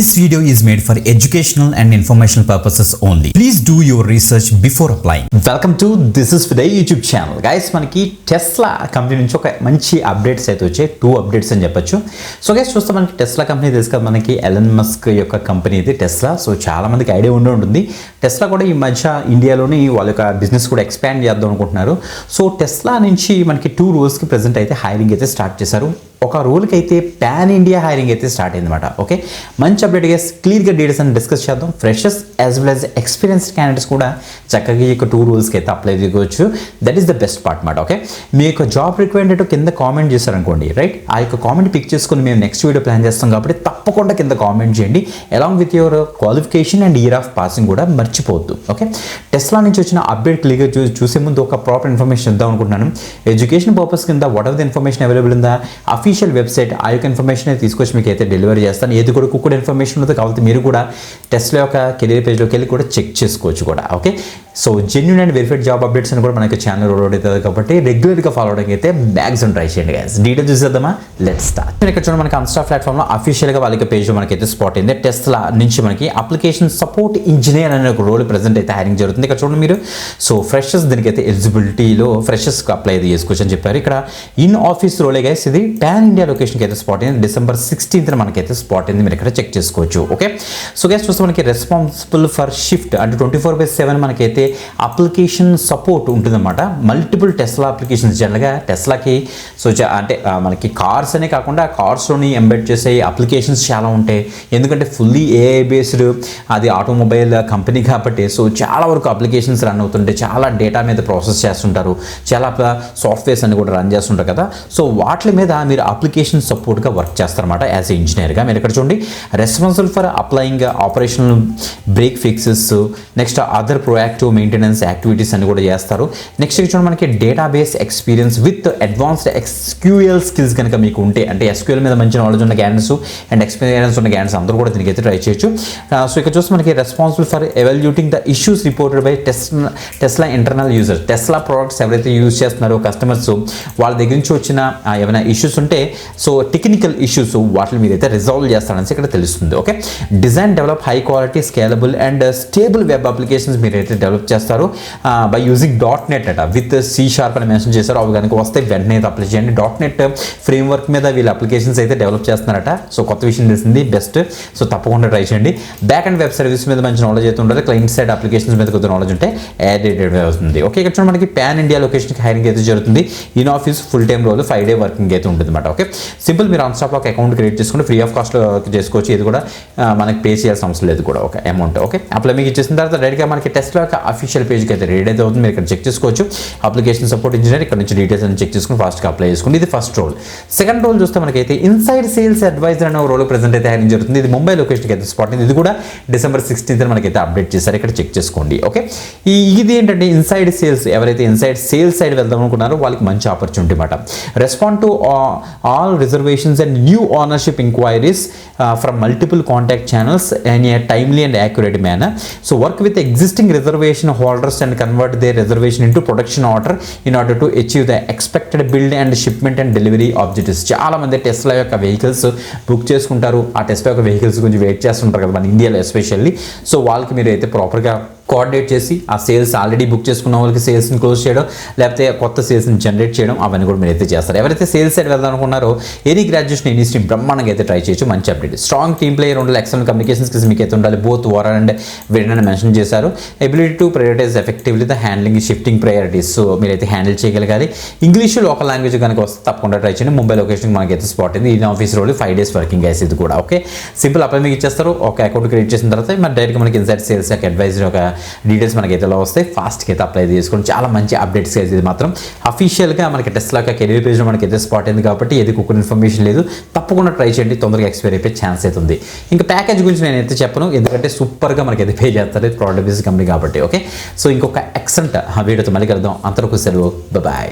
This video is made for educational and informational purposes only. Please do your research before applying. Welcome to this ఇస్ విదయ్ YouTube channel. Guys, మనకి Tesla company నుంచి ఒక మంచి updates అయితే వచ్చాయి. 2 updates అని చెప్పొచ్చు. సో గైస్, చూస్తే మనకి టెస్లా కంపెనీ తెలుసు కదా, మనకి ఎలన్ మస్క్ యొక్క కంపెనీ ఇది టెస్లా. సో చాలా మందికి ఐడియా ఉంటుంది. టెస్లా కూడా ఈ మధ్య ఇండియాలోని వాళ్ళ యొక్క బిజినెస్ కూడా ఎక్స్పాండ్ చేద్దాం అనుకుంటున్నారు. సో టెస్లా నుంచి మనకి 2 రోల్స్కి ప్రెజెంట్ అయితే హైరింగ్ అయితే స్టార్ట్ చేశారు. ఒక రోల్కి అయితే పాన్ ఇండియా హైరింగ్ అయితే స్టార్ట్ అయింది అనమాట. ఓకే, మంచి అప్డేట్ గైస్. క్లియర్గా డీటెయిల్స్ అని డిస్కస్ చేద్దాం. Freshers as well as experienced candidates కూడా చక్కగా ఈ యొక్క 2 రోల్స్కి అయితే అప్లై చేసుకోవచ్చు. That is the best part అనమాట. ఓకే, మీ యొక్క జాబ్ రిక్వైర్మెంట్ కింద కామెంట్ చేశారనుకోండి, రైట్, ఆ యొక్క కామెంట్ పిక్ చేసుకుని మేము నెక్స్ట్ వీడియో ప్లాన్ చేస్తాం కాబట్టి తప్పకుండా కింద కామెంట్ చేయండి. Along with your qualification and year of passing కూడా మర్చిపోవద్దు. ఓకే, టెస్లా నుంచి వచ్చిన అప్డేట్ క్లియర్గా చూసే ముందు ఒక ప్రాపర్ ఇన్ఫర్మేషన్ ఇద్దాం అనుకుంటున్నాను. ఎడ్యుకేషన్ పర్పస్ కింద what ever the information available ఉందా అఫీషియల్ వెబ్సైట్, ఆ యొక్క ఇన్ఫర్మేషన్ అయితే తీసుకొచ్చి మీకు అయితే డెలివరీ చేస్తాను. ఏది కూడా కుక్కడ ఇన్ఫర్మేషన్ ఉంటుంది కాబట్టి మీరు కూడా టెస్లా యొక్క కెరీర్ పేజ్లోకి వెళ్ళి కూడా చెక్ చేసుకోవచ్చు కూడా. Okay, so genuine and verified job updates అని కూడా మనకి ఛానల్ రోడ్ అవుతుంది కాబట్టి రెగ్యులర్గా ఫాలో అవడానికి అయితే మ్యాక్సిమం ట్రై చేయండి గైస్. డీటెయిల్స్ చూసేద్దామా, లెట్స్ స్టార్ట్. మీరు ఇక్కడ చూడండి, మనకి అన్స్టా ప్లాట్ఫామ్లో అఫీషియల్గా వాళ్ళకి పేజ్ మనకైతే స్పాట్ అయింది. టెస్లా నుంచి మనకి అప్లికేషన్ సపోర్ట్ ఇంజనీర్ అనే ఒక రోల్ ప్రెజెంట్ అయితే హైరింగ్ జరుగుతుంది. ఇక్కడ చూడండి మీరు. సో ఫ్రెషర్స్ దీనికైతే ఎలిజిబిలిటీలో ఫ్రెషర్స్కి అప్లై అయితే చేసుకోవచ్చు అని చెప్పారు. ఇక్కడ ఇన్ ఆఫీస్ రోలే గైస్. ఇది పాన్ ఇండియా లొకేషన్కి అయితే స్పాట్ అయింది. December 16th మనకైతే స్పాట్ అయింది. మీరు ఇక్కడ చెక్ చేసుకోవచ్చు. ఓకే, సో గైస్ చూస్తే మనకి రెస్పాన్సిబుల్ ఫర్ షిఫ్ట్ అంటే 24/7 మనకైతే అప్లికేషన్ సపోర్ట్ ఉంటుందన్నమాట. మల్టిపుల్ టెస్లా అప్లికేషన్స్ జనరల్గా టెస్లాకి సో అంటే మనకి కార్స్ అనే కాకుండా కార్స్లోని ఎంబెడ్ చేసే అప్లికేషన్స్ చాలా ఉంటాయి. ఎందుకంటే ఫుల్లీ ఏఐ బేస్డ్ అది ఆటోమొబైల్ కంపెనీ కాబట్టి సో చాలా వరకు అప్లికేషన్స్ రన్ అవుతుంటాయి. చాలా డేటా మీద ప్రాసెస్ చేస్తుంటారు. చాలా సాఫ్ట్వేర్స్ అన్ని కూడా రన్ చేస్తుంటారు కదా. సో వాటి మీద మీరు అప్లికేషన్ సపోర్ట్గా వర్క్ చేస్తారన్నమాట యాజ్ ఏ ఇంజనీర్గా. మీరు ఇక్కడ చూడండి, responsible for applying operational break fixes, next other proactive maintenance activities అని కూడా చేస్తారు. నెక్స్ట్ చూడండి, మనకి database experience with advanced SQL skills కనుక మీకు ఉంటే, అంటే ఎస్క్యూఎల్ మీద మంచి నాలెడ్జ్ ఉన్న క్యాండిడేట్స్ అండ్ ఎక్స్పీరియన్స్ ఉన్న క్యాండిడేట్స్ అందరూ కూడా దీనికి అయితే ట్రై చేయొచ్చు. సో ఇక్కడ చూస్తే మనకి responsible for evaluating the issues reported by Tesla internal user. Tesla products ఎవరైతే యూజ్ చేస్తున్నారో కస్టమర్స్ వాళ్ళ దగ్గర నుంచి వచ్చిన ఏమైనా ఇష్యూస్ ఉంటే సో టెక్నికల్ ఇష్యూస్ వాటిని మీరైతే రిజాల్వ్ చేస్తారని ఇక్కడ తెలుస్తుంది. Okay, design develop high quality scalable and stable web applications మీరైతే డెవలప్ చేస్తారు బై యూజింగ్ .NET అట విత్ C# అని మెన్షన్ చేశారు. అవి కనుక వస్తే వెంటనే అప్లై చేయండి. .NET ఫ్రేమ్వర్క్ మీద వీళ్ళు అప్లికేషన్స్ అయితే డెవలప్ చేస్తున్నారట. సో కొత్త విషయం తెలిసింది, బెస్ట్. సో తప్పకుండా ట్రై చేయండి. బ్యాక్ అండ్ వెబ్ సర్వీస్ మీద మంచి నాలెడ్జ్ అయితే ఉంటుంది. క్లయింట్ సైడ్ అప్లికేషన్స్ మీద కొద్దిగా నాలెడ్జ్ ఉంటే యాడెడ్ అవుతుంది. ఓకే, ఇక్కడ చూడండి, మనకి పాన్ ఇండియా లొకేషన్కి హైరింగ్ అయితే జరుగుతుంది. ఇన్ ఆఫీస్ ఫుల్ టైం రోజు 5 డే వర్కింగ్ అయితే ఉంటుంది అనమాట. Okay, simple. మీరు ఆన్స్టాప్ ఒక అకౌంట్ క్రియేట్ చేసుకుంటే ఫ్రీ ఆఫ్ కాస్ట్ చేసుకోవచ్చు. ఇది కూడా మనకి పే చేయాల్సిన అవసరం లేదు కూడా ఒక అమౌంట్. ఓకే, అప్లై మీకు ఇచ్చేసిన తర్వాత డైరెక్ట్గా మనకి టెస్లా యొక్క అఫీషియల్ పేజ్కి అయితే రెడీ అయితే అవుతుంది. మీరు ఇక్కడ చెక్ చేసుకోవచ్చు. అప్లికేషన్ సపోర్ట్ ఇంజనీర్, ఇక్కడ నుంచి డీటెయిల్స్ అని చెక్ చేసుకుని ఫాస్ట్గా అప్లై చేసుకోండి. ఇది ఫస్ట్ రోల్. సెకండ్ రోల్ చూస్తే మనకైతే ఇన్సైడ్ సేల్స్ అడ్వైజర్ అనే రోల్ ప్రెజెంట్ అయితే హైరింగ్ జరుగుతుంది. ఇది ముంబై లొకేషన్కి అయితే స్పాట్ అయింది. ఇది కూడా December 16th మనకైతే అప్డేట్ చేశారు. ఇక్కడ చెక్ చేసుకోండి. ఓకే, ఇది ఏంటంటే ఇన్సైడ్ సేల్స్, ఎవరైతే ఇన్సైడ్ సేల్స్ సైడ్ వెళ్దాం అనుకున్నారో వాళ్ళకి మంచి ఆపర్చునిటీ అనమాట. Respond to all reservations and new ownership enquiries from multiple contact channels in a timely and accurate manner. So work with existing reservation holders and convert their reservation into production order in order to achieve the expected build and shipment and delivery objectives. చాలా మంది Tesla యొక్క vehicles book చేసుకుంటారు. ఆ Tesla యొక్క vehicles గురించి wait చేస్తుంటారు కదా మన ఇండియాలో ఎస్పెషల్లీ. సో వాళ్ళకి మీరు అయితే ప్రాపర్గా కోఆర్డినేట్ చేసి ఆ సేల్స్ ఆల్రెడీ బుక్ చేసుకున్న వాళ్ళకి సేల్స్ని క్లోజ్ చేయడం, లేకపోతే కొత్త సేల్స్ని జనరేట్ చేయడం, అవన్నీ కూడా మీరు అయితే చేస్తారు. ఎవరైతే సేల్స్ సైడ్ వెళ్దాం అనుకున్నారో ఎనీ గ్రాడ్యుయేషన్ ఎనీ స్ట్రీమ్ బ్రహ్మాండంగా అయితే ట్రై చేయొచ్చు. మంచి అప్డేట్. స్ట్రాంగ్ టీమ్ ప్లేయర్ ఉండాలి, ఎక్సలెంట్ కమ్యూనికేషన్ స్కిల్స్ మీకు అయితే ఉండాలి. బోత్ ఓరల్ అండ్ రిటన్ అని మెన్షన్ చేశారు. Ability to prioritise effectively the handling shifting priorities. So మీరైతే హ్యాండిల్ చేయగలగాలి. ఇంగ్లీష్ లోకల్ లాంగ్వేజ్ కనుక వస్తే తప్పకుండా ట్రై చేయండి. ముంబై లొకేషన్ మనకైతే స్పాట్ అయింది. In office role 5 days working guys. ఇది కూడా ఓకే, సింపుల్. అప్లై మీకు ఇచ్చేస్తారు. ఒక అకౌంట్ క్రియేట్ చేసిన తర్వాత మరి డైరెక్ట్గా మనకి ఇన్సైడ్ సేల్స్ యొక్క అడ్వైజర్ ఒక డీటెయిల్స్ మనకి ఎలా వస్తాయి ఫాస్ట్గా అయితే అప్లై చేసుకోండి. చాలా మంచి అప్డేట్స్ అయితే ఇది మాత్రం అఫీషియల్గా మనకి టెస్లా కెరీర్ పేజ్లో మనకి అయితే స్పాట్ అయింది కాబట్టి ఏది కుక్కర్ ఇన్ఫర్మేషన్ లేదు. తప్పకుండా ట్రై చేయండి. తొందరగా ఎక్స్పైర్ అయిపోయే ఛాన్స్ అయితే ఉంది. ఇంకా ప్యాకేజ్ గురించి నేనైతే చెప్పను, ఎందుకంటే సూపర్గా మనకి అయితే పే చేస్తారు. ప్రోడక్ట్ బేస్డ్ కంపెనీ కాబట్టి. ఓకే, సో ఇంకొక ఎక్సలెంట్ వీడియోతో మళ్ళీ కలుద్దాం. అంతవరకు సెలవు, బాయ్.